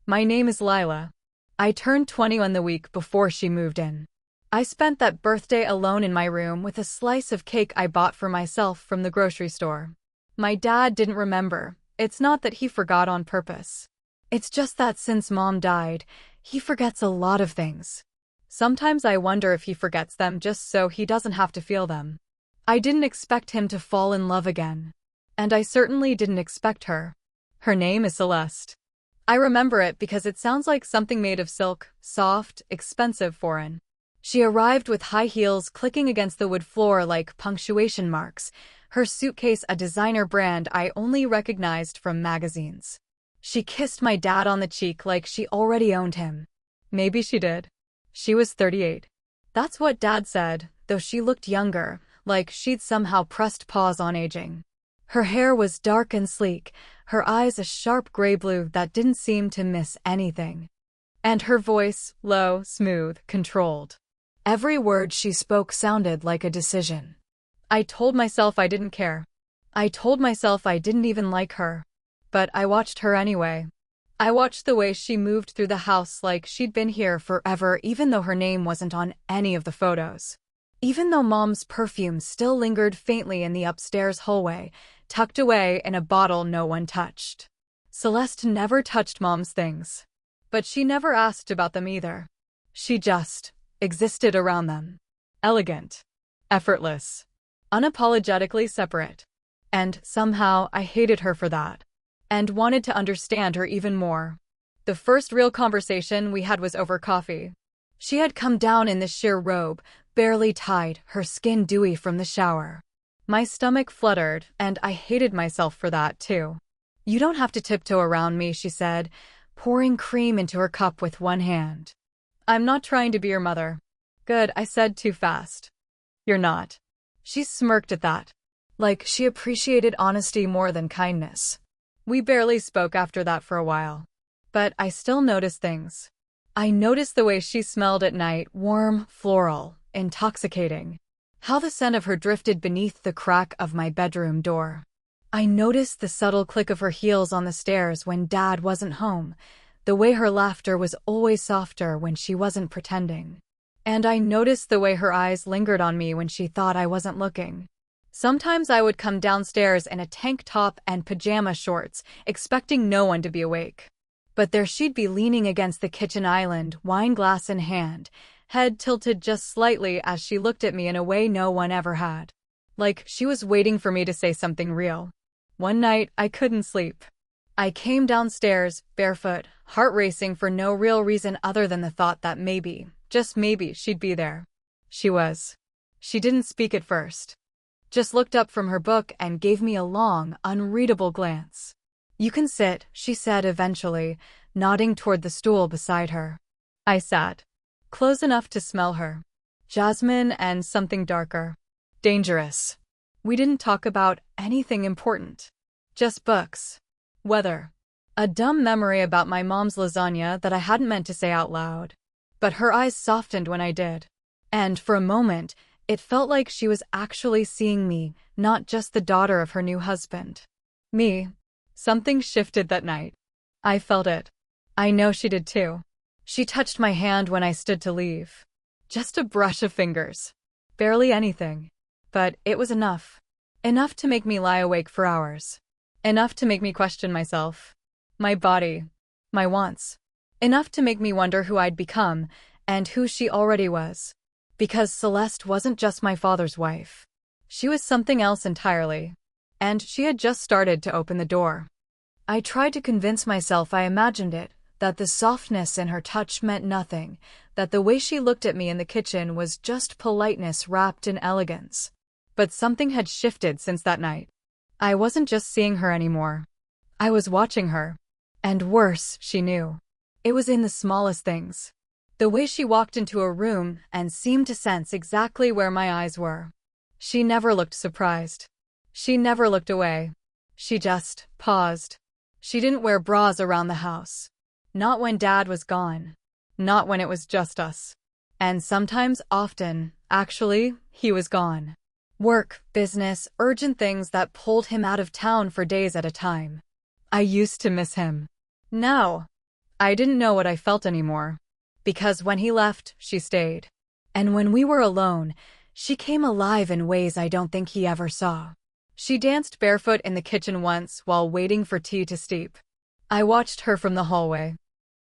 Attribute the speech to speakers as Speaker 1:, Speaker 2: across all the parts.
Speaker 1: My name is Lila. I turned 21 the week before she moved in. I spent that birthday alone in my room with a slice of cake I bought for myself from the grocery store. My dad didn't remember. It's not that he forgot on purpose. It's just that since Mom died, he forgets a lot of things. Sometimes I wonder if he forgets them just so he doesn't have to feel them. I didn't expect him to fall in love again. And I certainly didn't expect her. Her name is Celeste. I remember it because it sounds like something made of silk, soft, expensive, foreign. She arrived with high heels clicking against the wood floor like punctuation marks, her suitcase a designer brand I only recognized from magazines. She kissed my dad on the cheek like she already owned him. Maybe she did. She was 38. That's what Dad said, though she looked younger, like she'd somehow pressed pause on aging. Her hair was dark and sleek, her eyes a sharp gray-blue that didn't seem to miss anything. And her voice, low, smooth, controlled. Every word she spoke sounded like a decision. I told myself I didn't care. I told myself I didn't even like her. But I watched her anyway. I watched the way she moved through the house like she'd been here forever, even though her name wasn't on any of the photos. Even though Mom's perfume still lingered faintly in the upstairs hallway, tucked away in a bottle no one touched. Celeste never touched Mom's things. But she never asked about them either. She just existed around them. Elegant. Effortless. Unapologetically separate. And somehow I hated her for that. And wanted to understand her even more. The first real conversation we had was over coffee. She had come down in this sheer robe, barely tied, her skin dewy from the shower. My stomach fluttered, and I hated myself for that, too. "You don't have to tiptoe around me," she said, pouring cream into her cup with one hand. "I'm not trying to be your mother." "Good," I said too fast. "You're not." She smirked at that. Like she appreciated honesty more than kindness. We barely spoke after that for a while. But I still noticed things. I noticed the way she smelled at night, warm, floral, intoxicating. How the scent of her drifted beneath the crack of my bedroom door. I noticed the subtle click of her heels on the stairs when Dad wasn't home, the way her laughter was always softer when she wasn't pretending. And I noticed the way her eyes lingered on me when she thought I wasn't looking. Sometimes I would come downstairs in a tank top and pajama shorts, expecting no one to be awake. But there she'd be leaning against the kitchen island, wine glass in hand, head tilted just slightly as she looked at me in a way no one ever had. Like she was waiting for me to say something real. One night, I couldn't sleep. I came downstairs, barefoot, heart racing for no real reason other than the thought that maybe, just maybe, she'd be there. She was. She didn't speak at first. Just looked up from her book and gave me a long, unreadable glance. "You can sit," she said eventually, nodding toward the stool beside her. I sat. Close enough to smell her. Jasmine and something darker. Dangerous. We didn't talk about anything important. Just books. Weather. A dumb memory about my mom's lasagna that I hadn't meant to say out loud. But her eyes softened when I did. And for a moment, it felt like she was actually seeing me, not just the daughter of her new husband. Me. Something shifted that night. I felt it. I know she did too. She touched my hand when I stood to leave. Just a brush of fingers. Barely anything. But it was enough. Enough to make me lie awake for hours. Enough to make me question myself. My body. My wants. Enough to make me wonder who I'd become, and who she already was. Because Celeste wasn't just my father's wife. She was something else entirely. And she had just started to open the door. I tried to convince myself I imagined it, that the softness in her touch meant nothing, that the way she looked at me in the kitchen was just politeness wrapped in elegance. But something had shifted since that night. I wasn't just seeing her anymore. I was watching her. And worse, she knew. It was in the smallest things. The way she walked into a room and seemed to sense exactly where my eyes were. She never looked surprised. She never looked away. She just paused. She didn't wear bras around the house. Not when Dad was gone. Not when it was just us. And sometimes, often, actually, he was gone. Work, business, urgent things that pulled him out of town for days at a time. I used to miss him. Now, I didn't know what I felt anymore. Because when he left, she stayed. And when we were alone, she came alive in ways I don't think he ever saw. She danced barefoot in the kitchen once while waiting for tea to steep. I watched her from the hallway.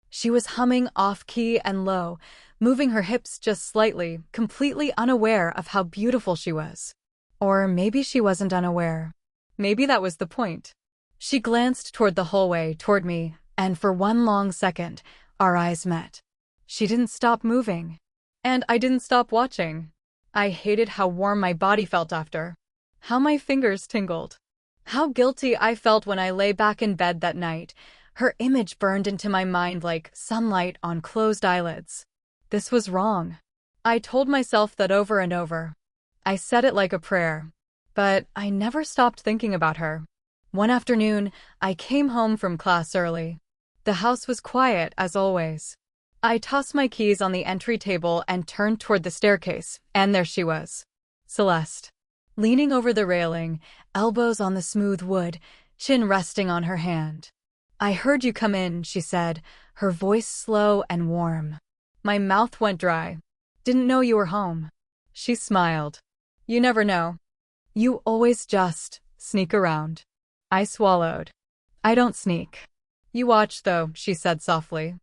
Speaker 1: She was humming off-key and low, moving her hips just slightly, completely unaware of how beautiful she was. Or maybe she wasn't unaware. Maybe that was the point. She glanced toward the hallway, toward me, and for one long second, our eyes met. She didn't stop moving. And I didn't stop watching. I hated how warm my body felt after. How my fingers tingled. How guilty I felt when I lay back in bed that night. Her image burned into my mind like sunlight on closed eyelids. This was wrong. I told myself that over and over. I said it like a prayer. But I never stopped thinking about her. One afternoon, I came home from class early. The house was quiet, as always. I tossed my keys on the entry table and turned toward the staircase, and there she was. Celeste. Leaning over the railing, elbows on the smooth wood, chin resting on her hand. "I heard you come in," she said, her voice slow and warm. My mouth went dry. "Didn't know you were home." She smiled. "You never know. You always just sneak around." I swallowed. "I don't sneak." "You watch, though," she said softly.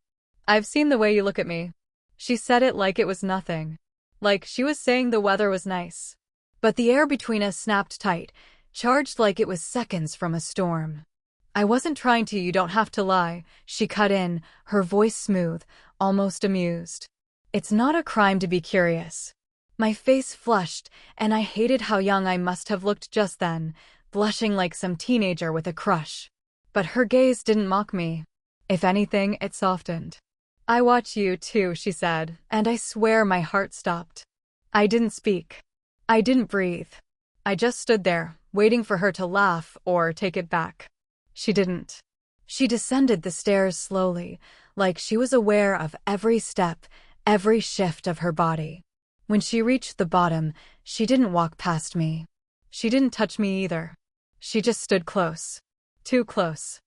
Speaker 1: "I've seen the way you look at me." She said it like it was nothing. Like she was saying the weather was nice. But the air between us snapped tight, charged like it was seconds from a storm. "I wasn't trying to, you don't have to lie," she cut in, her voice smooth, almost amused. "It's not a crime to be curious." My face flushed, and I hated how young I must have looked just then, blushing like some teenager with a crush. But her gaze didn't mock me. If anything, it softened. "I watch you too," she said, and I swear my heart stopped. I didn't speak. I didn't breathe. I just stood there, waiting for her to laugh or take it back. She didn't. She descended the stairs slowly, like she was aware of every step, every shift of her body. When she reached the bottom, she didn't walk past me. She didn't touch me either. She just stood close. Too close.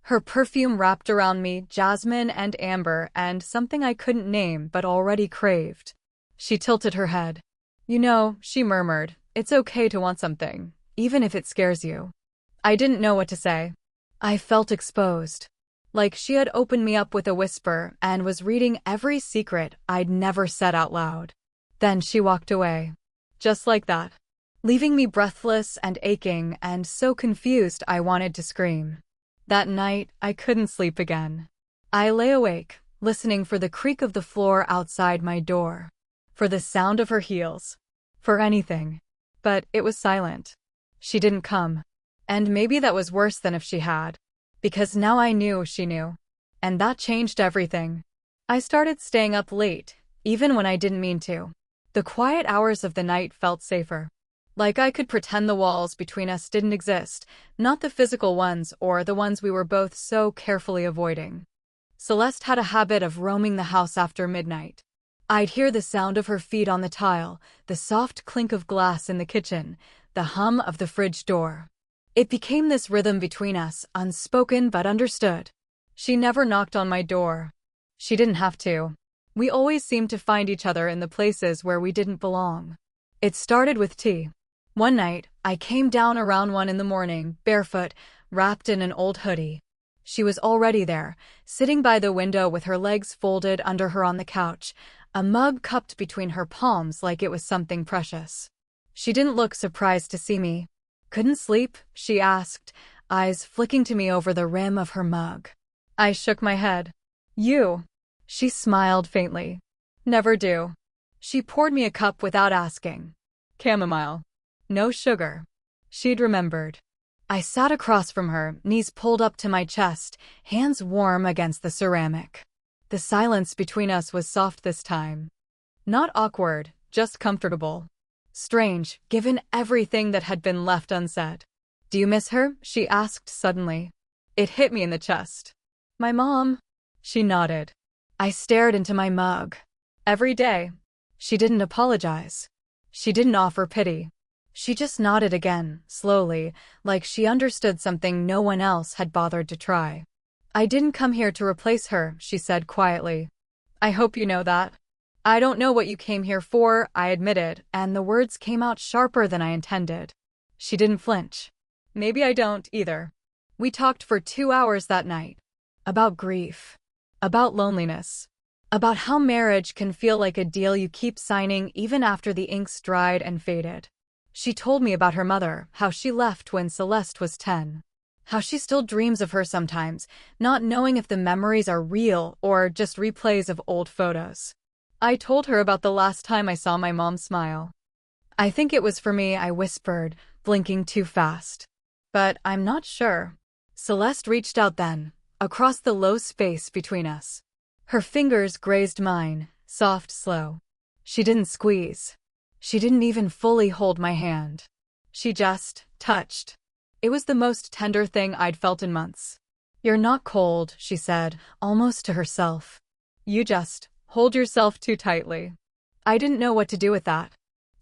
Speaker 1: Her perfume wrapped around me, jasmine and amber, and something I couldn't name but already craved. She tilted her head. "You know," she murmured, "it's okay to want something, even if it scares you." I didn't know what to say. I felt exposed. Like she had opened me up with a whisper and was reading every secret I'd never said out loud. Then she walked away. Just like that. Leaving me breathless and aching and so confused I wanted to scream. That night, I couldn't sleep again. I lay awake, listening for the creak of the floor outside my door. For the sound of her heels. For anything. But it was silent. She didn't come. And maybe that was worse than if she had. Because now I knew she knew. And that changed everything. I started staying up late, even when I didn't mean to. The quiet hours of the night felt safer. Like I could pretend the walls between us didn't exist, not the physical ones or the ones we were both so carefully avoiding. Celeste had a habit of roaming the house after midnight. I'd hear the sound of her feet on the tile, the soft clink of glass in the kitchen, the hum of the fridge door. It became this rhythm between us, unspoken but understood. She never knocked on my door. She didn't have to. We always seemed to find each other in the places where we didn't belong. It started with tea. One night, I came down around 1 in the morning, barefoot, wrapped in an old hoodie. She was already there, sitting by the window with her legs folded under her on the couch, a mug cupped between her palms like it was something precious. She didn't look surprised to see me. "Couldn't sleep?" she asked, eyes flicking to me over the rim of her mug. I shook my head. "You?" She smiled faintly. "Never do." She poured me a cup without asking. Chamomile. No sugar. She'd remembered. I sat across from her, knees pulled up to my chest, hands warm against the ceramic. The silence between us was soft this time. Not awkward, just comfortable. Strange, given everything that had been left unsaid. "Do you miss her?" she asked suddenly. It hit me in the chest. "My mom." She nodded. I stared into my mug. "Every day." She didn't apologize. She didn't offer pity. She just nodded again, slowly, like she understood something no one else had bothered to try. I didn't come here to replace her, she said quietly. I hope you know that. I don't know what you came here for, I admitted, and the words came out sharper than I intended. She didn't flinch. Maybe I don't, either. We talked for 2 hours that night. About grief. About loneliness. About how marriage can feel like a deal you keep signing even after the ink's dried and faded. She told me about her mother, how she left when Celeste was 10. How she still dreams of her sometimes, not knowing if the memories are real or just replays of old photos. I told her about the last time I saw my mom smile. I think it was for me, I whispered, blinking too fast. But I'm not sure. Celeste reached out then, across the low space between us. Her fingers grazed mine, soft, slow. She didn't squeeze. She didn't even fully hold my hand. She just touched. It was the most tender thing I'd felt in months. You're not cold, she said, almost to herself. You just hold yourself too tightly. I didn't know what to do with that.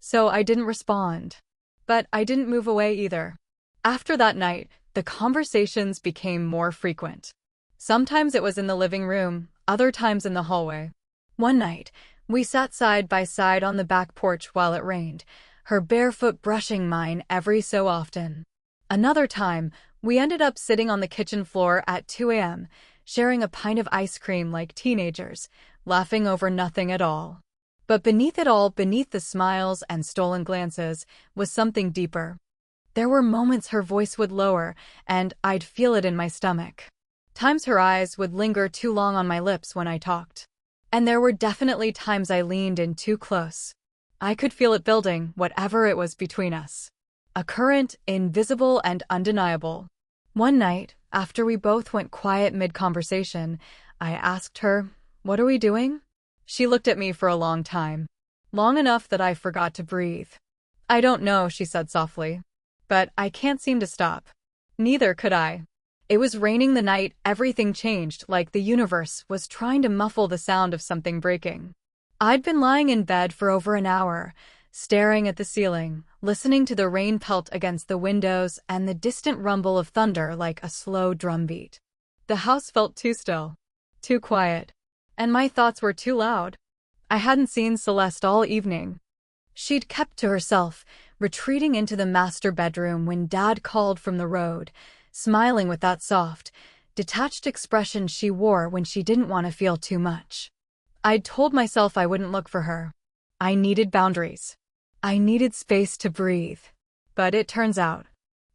Speaker 1: So I didn't respond. But I didn't move away either. After that night, the conversations became more frequent. Sometimes it was in the living room, other times in the hallway. One night, we sat side by side on the back porch while it rained, her bare foot brushing mine every so often. Another time, we ended up sitting on the kitchen floor at 2 a.m., sharing a pint of ice cream like teenagers, laughing over nothing at all. But beneath it all, beneath the smiles and stolen glances, was something deeper. There were moments her voice would lower, and I'd feel it in my stomach. Times her eyes would linger too long on my lips when I talked. And there were definitely times I leaned in too close. I could feel it building, whatever it was between us. A current, invisible and undeniable. One night, after we both went quiet mid-conversation, I asked her, "What are we doing?" She looked at me for a long time. Long enough that I forgot to breathe. "I don't know," she said softly. "But I can't seem to stop." Neither could I. It was raining the night everything changed, like the universe was trying to muffle the sound of something breaking. I'd been lying in bed for over an hour, staring at the ceiling, listening to the rain pelt against the windows and the distant rumble of thunder like a slow drumbeat. The house felt too still, too quiet, and my thoughts were too loud. I hadn't seen Celeste all evening. She'd kept to herself, retreating into the master bedroom when Dad called from the road, smiling with that soft, detached expression she wore when she didn't want to feel too much. I'd told myself I wouldn't look for her. I needed boundaries. I needed space to breathe. But it turns out,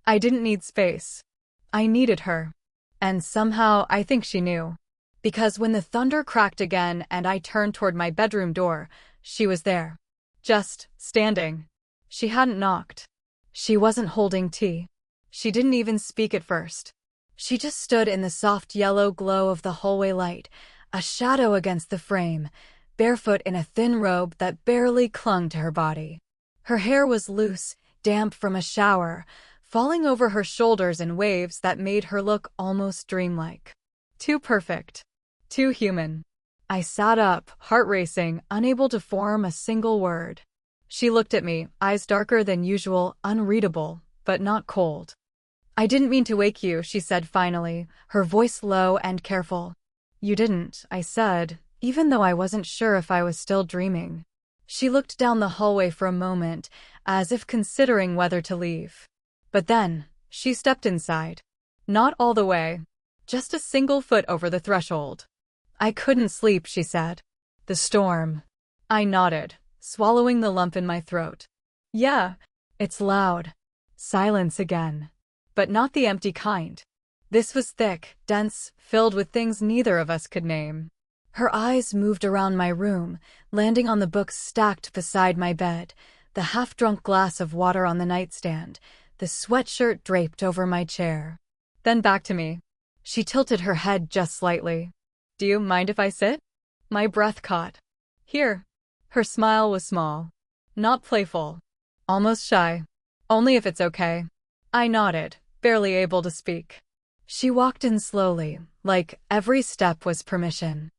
Speaker 1: I didn't need space. I needed her. And somehow I think she knew. Because when the thunder cracked again and I turned toward my bedroom door, she was there. Just standing. She hadn't knocked. She wasn't holding tea. She didn't even speak at first. She just stood in the soft yellow glow of the hallway light, a shadow against the frame, barefoot in a thin robe that barely clung to her body. Her hair was loose, damp from a shower, falling over her shoulders in waves that made her look almost dreamlike. Too perfect. Too human. I sat up, heart racing, unable to form a single word. She looked at me, eyes darker than usual, unreadable, but not cold. "I didn't mean to wake you," she said finally, her voice low and careful. "You didn't," I said, even though I wasn't sure if I was still dreaming. She looked down the hallway for a moment, as if considering whether to leave. But then, she stepped inside. Not all the way. Just a single foot over the threshold. "I couldn't sleep," she said. "The storm." I nodded, swallowing the lump in my throat. "Yeah, it's loud." Silence again. But not the empty kind. This was thick, dense, filled with things neither of us could name. Her eyes moved around my room, landing on the books stacked beside my bed, the half-drunk glass of water on the nightstand, the sweatshirt draped over my chair. Then back to me. She tilted her head just slightly. "Do you mind if I sit?" My breath caught. "Here." Her smile was small. Not playful. Almost shy. "Only if it's okay." I nodded, barely able to speak. She walked in slowly, like every step was permission.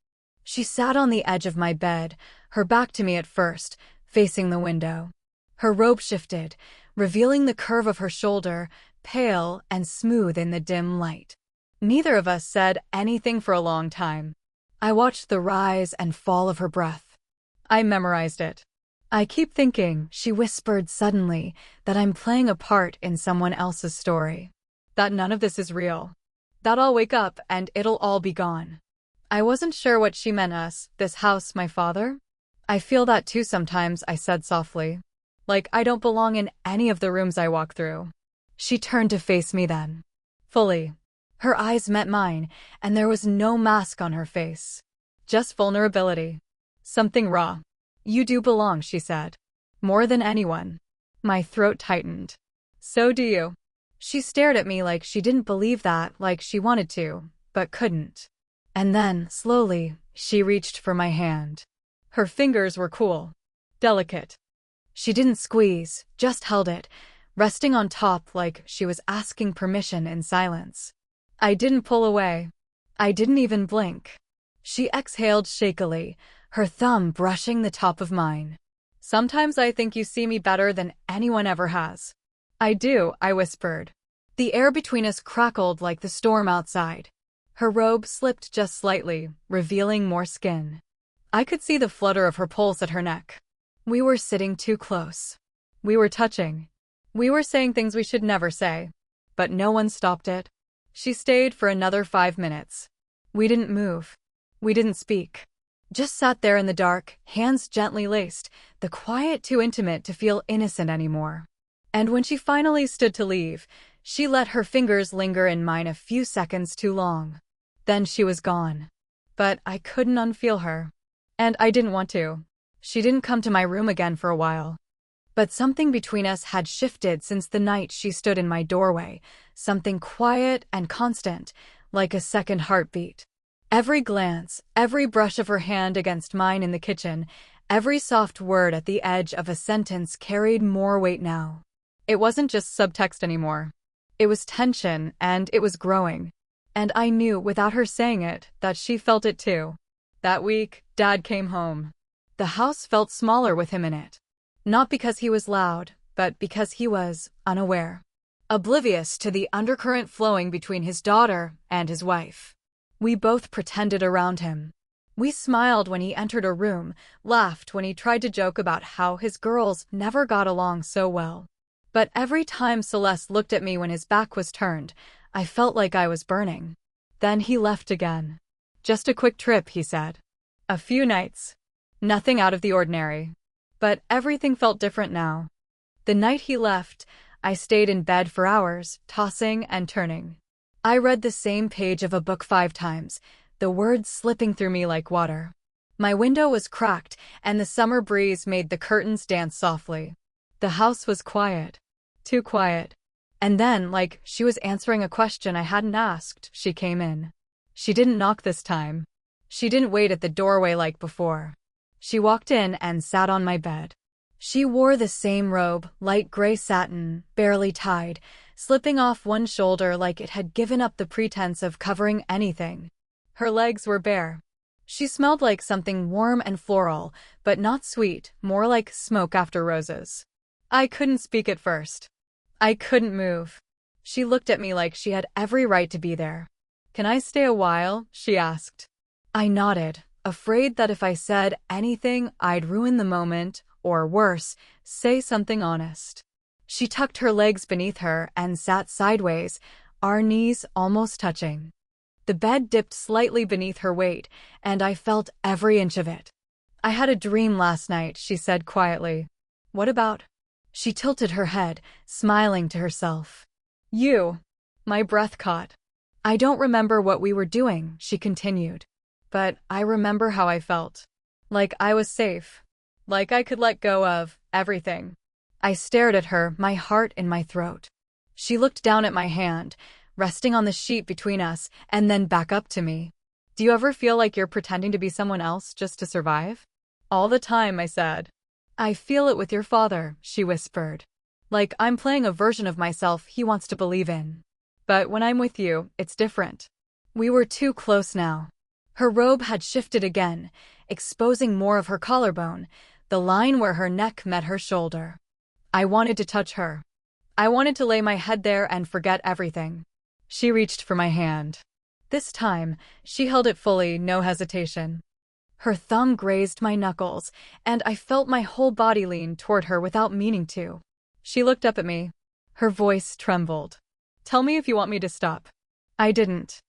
Speaker 1: She sat on the edge of my bed, her back to me at first, facing the window. Her robe shifted, revealing the curve of her shoulder, pale and smooth in the dim light. Neither of us said anything for a long time. I watched the rise and fall of her breath. I memorized it. I keep thinking, she whispered suddenly, that I'm playing a part in someone else's story. That none of this is real. That I'll wake up and it'll all be gone. I wasn't sure what she meant us, this house, my father. I feel that too sometimes, I said softly. Like I don't belong in any of the rooms I walk through. She turned to face me then. Fully. Her eyes met mine, and there was no mask on her face. Just vulnerability. Something raw. You do belong, she said. More than anyone. My throat tightened. So do you. She stared at me like she didn't believe that, like she wanted to, but couldn't. And then, slowly, she reached for my hand. Her fingers were cool. Delicate. She didn't squeeze, just held it, resting on top like she was asking permission in silence. I didn't pull away. I didn't even blink. She exhaled shakily, her thumb brushing the top of mine. Sometimes I think you see me better than anyone ever has. I do, I whispered. The air between us crackled like the storm outside. Her robe slipped just slightly, revealing more skin. I could see the flutter of her pulse at her neck. We were sitting too close. We were touching. We were saying things we should never say. But no one stopped it. She stayed for another 5 minutes. We didn't move. We didn't speak. Just sat there in the dark, hands gently laced, the quiet too intimate to feel innocent anymore. And when she finally stood to leave, she let her fingers linger in mine a few seconds too long. Then she was gone. But I couldn't unfeel her. And I didn't want to. She didn't come to my room again for a while. But something between us had shifted since the night she stood in my doorway, something quiet and constant, like a second heartbeat. Every glance, every brush of her hand against mine in the kitchen, every soft word at the edge of a sentence carried more weight now. It wasn't just subtext anymore. It was tension, and it was growing. And I knew, without her saying it, that she felt it too. That week, Dad came home. The house felt smaller with him in it. Not because he was loud, but because he was unaware. Oblivious to the undercurrent flowing between his daughter and his wife. We both pretended around him. We smiled when he entered a room, laughed when he tried to joke about how his girls never got along so well. But every time Celeste looked at me when his back was turned, I felt like I was burning. Then he left again. Just a quick trip, he said. A few nights. Nothing out of the ordinary. But everything felt different now. The night he left, I stayed in bed for hours, tossing and turning. I read the same page of a book 5 times, the words slipping through me like water. My window was cracked, and the summer breeze made the curtains dance softly. The house was quiet. Too quiet. And then, like she was answering a question I hadn't asked, she came in. She didn't knock this time. She didn't wait at the doorway like before. She walked in and sat on my bed. She wore the same robe, light gray satin, barely tied, slipping off one shoulder like it had given up the pretense of covering anything. Her legs were bare. She smelled like something warm and floral, but not sweet, more like smoke after roses. I couldn't speak at first. I couldn't move. She looked at me like she had every right to be there. "Can I stay a while?" she asked. I nodded, afraid that if I said anything, I'd ruin the moment, or worse, say something honest. She tucked her legs beneath her and sat sideways, our knees almost touching. The bed dipped slightly beneath her weight, and I felt every inch of it. "I had a dream last night," she said quietly. "What about?" She tilted her head, smiling to herself. "You." My breath caught. "I don't remember what we were doing," she continued. "But I remember how I felt. Like I was safe. Like I could let go of everything." I stared at her, my heart in my throat. She looked down at my hand, resting on the sheet between us, and then back up to me. "Do you ever feel like you're pretending to be someone else just to survive?" "All the time," I said. "I feel it with your father," she whispered. "Like I'm playing a version of myself he wants to believe in. But when I'm with you, it's different." We were too close now. Her robe had shifted again, exposing more of her collarbone, the line where her neck met her shoulder. I wanted to touch her. I wanted to lay my head there and forget everything. She reached for my hand. This time, she held it fully, no hesitation. Her thumb grazed my knuckles, and I felt my whole body lean toward her without meaning to. She looked up at me. Her voice trembled. "Tell me if you want me to stop." I didn't.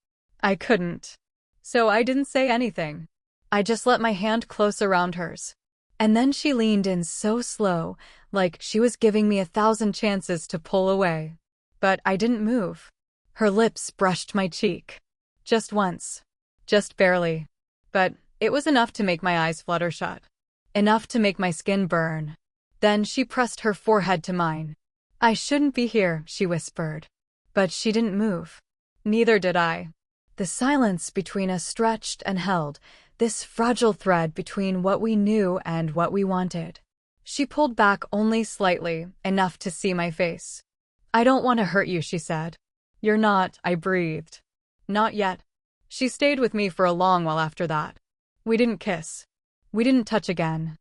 Speaker 1: I couldn't. So I didn't say anything. I just let my hand close around hers. And then she leaned in so slow, like she was giving me 1,000 chances to pull away. But I didn't move. Her lips brushed my cheek. Just once. Just barely. But it was enough to make my eyes flutter shut. Enough to make my skin burn. Then she pressed her forehead to mine. "I shouldn't be here," she whispered. But she didn't move. Neither did I. The silence between us stretched and held, this fragile thread between what we knew and what we wanted. She pulled back only slightly, enough to see my face. "I don't want to hurt you," she said. "You're not," I breathed. "Not yet." She stayed with me for a long while after that. We didn't kiss. We didn't touch again.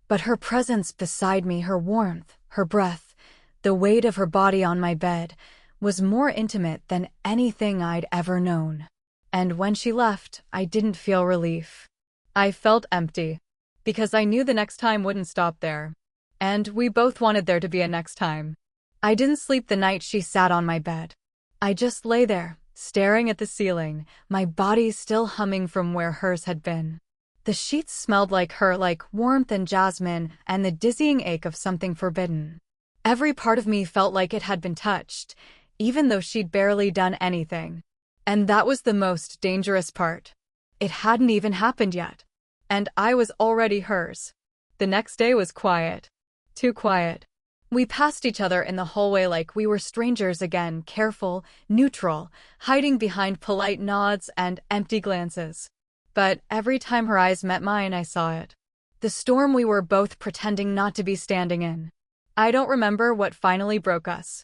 Speaker 1: But her presence beside me, her warmth, her breath, the weight of her body on my bed, was more intimate than anything I'd ever known. And when she left, I didn't feel relief. I felt empty, because I knew the next time wouldn't stop there. And we both wanted there to be a next time. I didn't sleep the night she sat on my bed. I just lay there, staring at the ceiling, my body still humming from where hers had been. The sheets smelled like her, like warmth and jasmine, and the dizzying ache of something forbidden. Every part of me felt like it had been touched, even though she'd barely done anything. And that was the most dangerous part. It hadn't even happened yet. And I was already hers. The next day was quiet. Too quiet. We passed each other in the hallway like we were strangers again, careful, neutral, hiding behind polite nods and empty glances. But every time her eyes met mine, I saw it. The storm we were both pretending not to be standing in. I don't remember what finally broke us.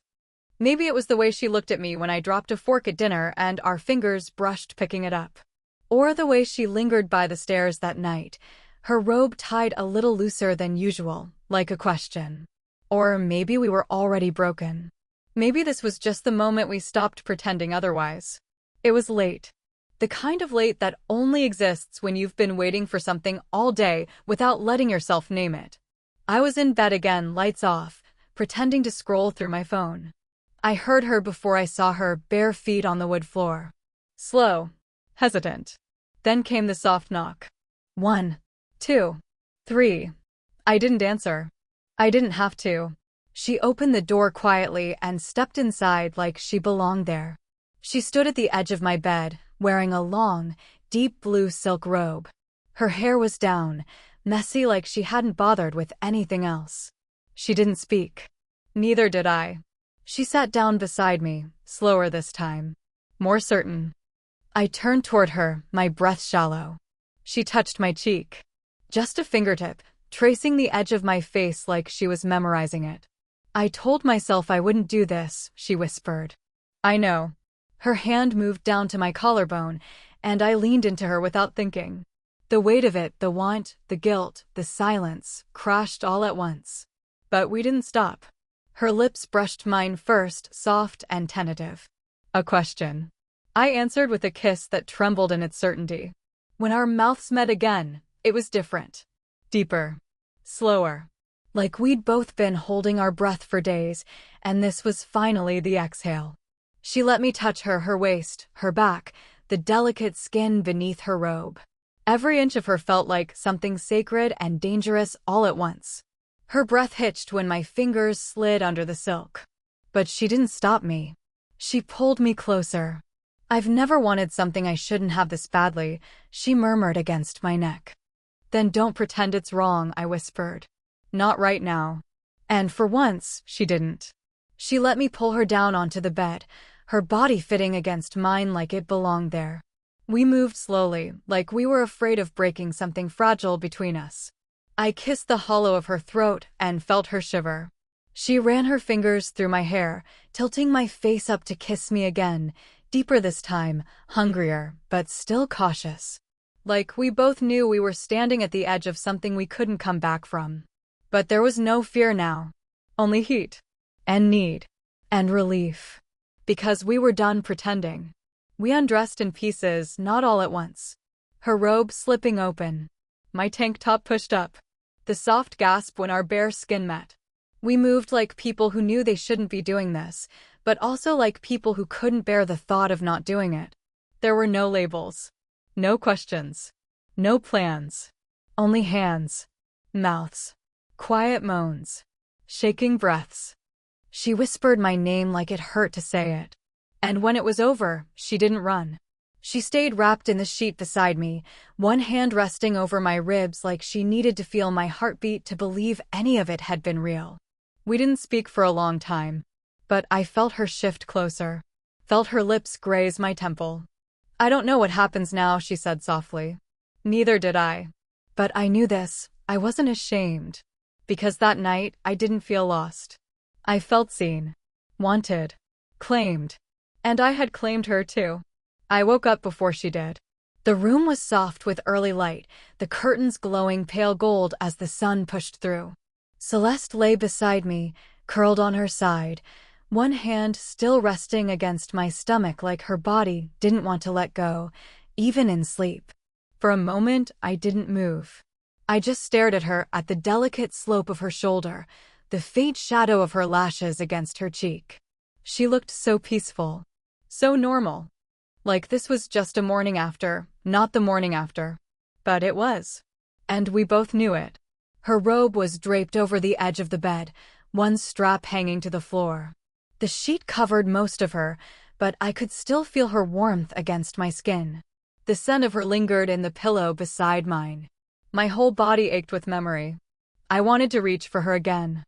Speaker 1: Maybe it was the way she looked at me when I dropped a fork at dinner and our fingers brushed picking it up. Or the way she lingered by the stairs that night, her robe tied a little looser than usual, like a question. Or maybe we were already broken. Maybe this was just the moment we stopped pretending otherwise. It was late. The kind of late that only exists when you've been waiting for something all day without letting yourself name it. I was in bed again, lights off, pretending to scroll through my phone. I heard her before I saw her, bare feet on the wood floor. Slow. Hesitant. Then came the soft knock. 1, 2, 3. I didn't answer. I didn't have to. She opened the door quietly and stepped inside like she belonged there. She stood at the edge of my bed, wearing a long, deep blue silk robe. Her hair was down, messy like she hadn't bothered with anything else. She didn't speak. Neither did I. She sat down beside me, slower this time. More certain. I turned toward her, my breath shallow. She touched my cheek. Just a fingertip, tracing the edge of my face like she was memorizing it. "I told myself I wouldn't do this," she whispered. "I know." Her hand moved down to my collarbone, and I leaned into her without thinking. The weight of it, the want, the guilt, the silence, crashed all at once. But we didn't stop. Her lips brushed mine first, soft and tentative. "A question." I answered with a kiss that trembled in its certainty. When our mouths met again, it was different. Deeper. Slower. Like we'd both been holding our breath for days, and this was finally the exhale. She let me touch her, her waist, her back, the delicate skin beneath her robe. Every inch of her felt like something sacred and dangerous all at once. Her breath hitched when my fingers slid under the silk. But she didn't stop me. She pulled me closer. "I've never wanted something I shouldn't have this badly," she murmured against my neck. "Then don't pretend it's wrong," I whispered. "Not right now." And for once, she didn't. She let me pull her down onto the bed, her body fitting against mine like it belonged there. We moved slowly, like we were afraid of breaking something fragile between us. I kissed the hollow of her throat and felt her shiver. She ran her fingers through my hair, tilting my face up to kiss me again, deeper this time, hungrier, but still cautious. Like we both knew we were standing at the edge of something we couldn't come back from. But there was no fear now. Only heat. And need. And relief. Because we were done pretending. We undressed in pieces, not all at once. Her robe slipping open. My tank top pushed up. The soft gasp when our bare skin met. We moved like people who knew they shouldn't be doing this, but also like people who couldn't bear the thought of not doing it. There were no labels. No questions. No plans. Only hands. Mouths. Quiet moans. Shaking breaths. She whispered my name like it hurt to say it. And when it was over, she didn't run. She stayed wrapped in the sheet beside me, one hand resting over my ribs like she needed to feel my heartbeat to believe any of it had been real. We didn't speak for a long time, but I felt her shift closer, felt her lips graze my temple. I don't know what happens now, she said softly. Neither did I. But I knew this, I wasn't ashamed. Because that night, I didn't feel lost. I felt seen, wanted, claimed. And I had claimed her too. I woke up before she did. The room was soft with early light, the curtains glowing pale gold as the sun pushed through. Celeste lay beside me, curled on her side, one hand still resting against my stomach like her body didn't want to let go, even in sleep. For a moment, I didn't move. I just stared at her, at the delicate slope of her shoulder, the faint shadow of her lashes against her cheek. She looked so peaceful, so normal. Like this was just a morning after, not the morning after. But it was. And we both knew it. Her robe was draped over the edge of the bed, one strap hanging to the floor. The sheet covered most of her, but I could still feel her warmth against my skin. The scent of her lingered in the pillow beside mine. My whole body ached with memory. I wanted to reach for her again.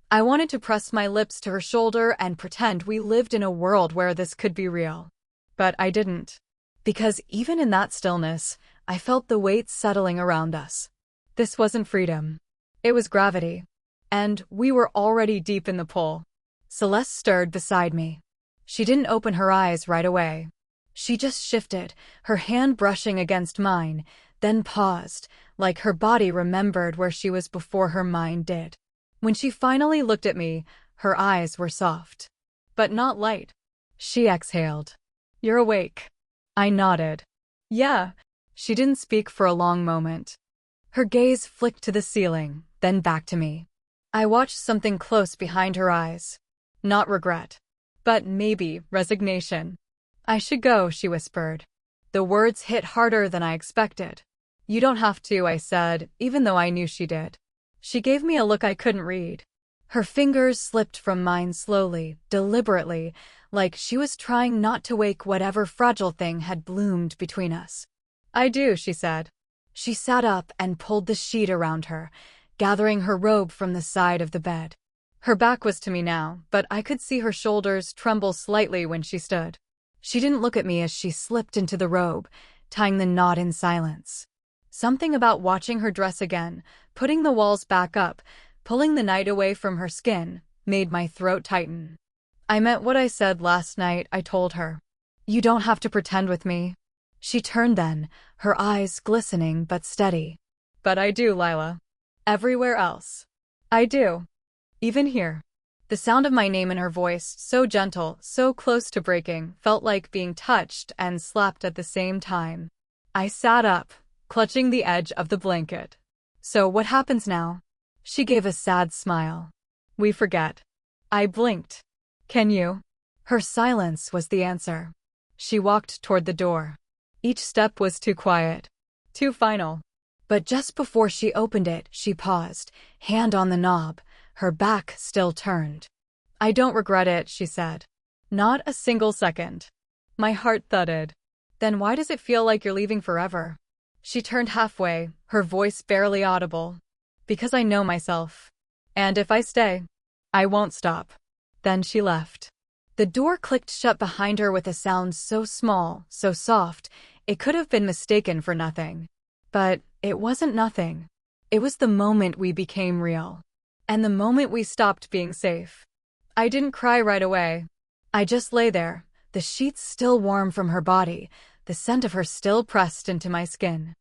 Speaker 1: I wanted to press my lips to her shoulder and pretend we lived in a world where this could be real. But I didn't. Because even in that stillness, I felt the weight settling around us. This wasn't freedom. It was gravity. And we were already deep in the pool. Celeste stirred beside me. She didn't open her eyes right away. She just shifted, her hand brushing against mine, then paused, like her body remembered where she was before her mind did. When she finally looked at me, her eyes were soft. But not light. She exhaled. "You're awake." I nodded. "Yeah." She didn't speak for a long moment. Her gaze flicked to the ceiling, then back to me. I watched something close behind her eyes. Not regret. But maybe resignation. "I should go," she whispered. The words hit harder than I expected. "You don't have to," I said, even though I knew she did. She gave me a look I couldn't read. Her fingers slipped from mine slowly, deliberately, like she was trying not to wake whatever fragile thing had bloomed between us. "I do," she said. She sat up and pulled the sheet around her, gathering her robe from the side of the bed. Her back was to me now, but I could see her shoulders tremble slightly when she stood. She didn't look at me as she slipped into the robe, tying the knot in silence. Something about watching her dress again, putting the walls back up, pulling the night away from her skin, made my throat tighten. "I meant what I said last night," I told her. "You don't have to pretend with me." She turned then, her eyes glistening but steady. "But I do, Lila. Everywhere else. I do. Even here." The sound of my name in her voice, so gentle, so close to breaking, felt like being touched and slapped at the same time. I sat up, clutching the edge of the blanket. "So what happens now?" She gave a sad smile. "We forget." I blinked. "Can you?" Her silence was the answer. She walked toward the door. Each step was too quiet, too final. But just before she opened it, she paused, hand on the knob, her back still turned. "I don't regret it," she said. "Not a single second." My heart thudded. "Then why does it feel like you're leaving forever?" She turned halfway, her voice barely audible. "Because I know myself. And if I stay, I won't stop." Then she left. The door clicked shut behind her with a sound so small, so soft, it could have been mistaken for nothing. But it wasn't nothing. It was the moment we became real. And the moment we stopped being safe. I didn't cry right away. I just lay there, the sheets still warm from her body, the scent of her still pressed into my skin.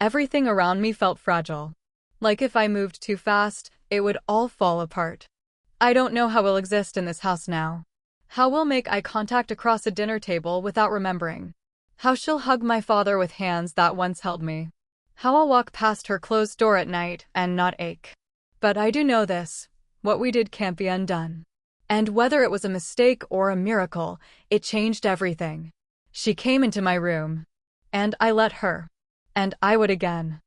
Speaker 1: Everything around me felt fragile. Like if I moved too fast, it would all fall apart. "I don't know how we'll exist in this house now." How we'll make eye contact across a dinner table without remembering. How she'll hug my father with hands that once held me. How I'll walk past her closed door at night and not ache. But I do know this. What we did can't be undone. And whether it was a mistake or a miracle, it changed everything. She came into my room. And I let her. And I would again.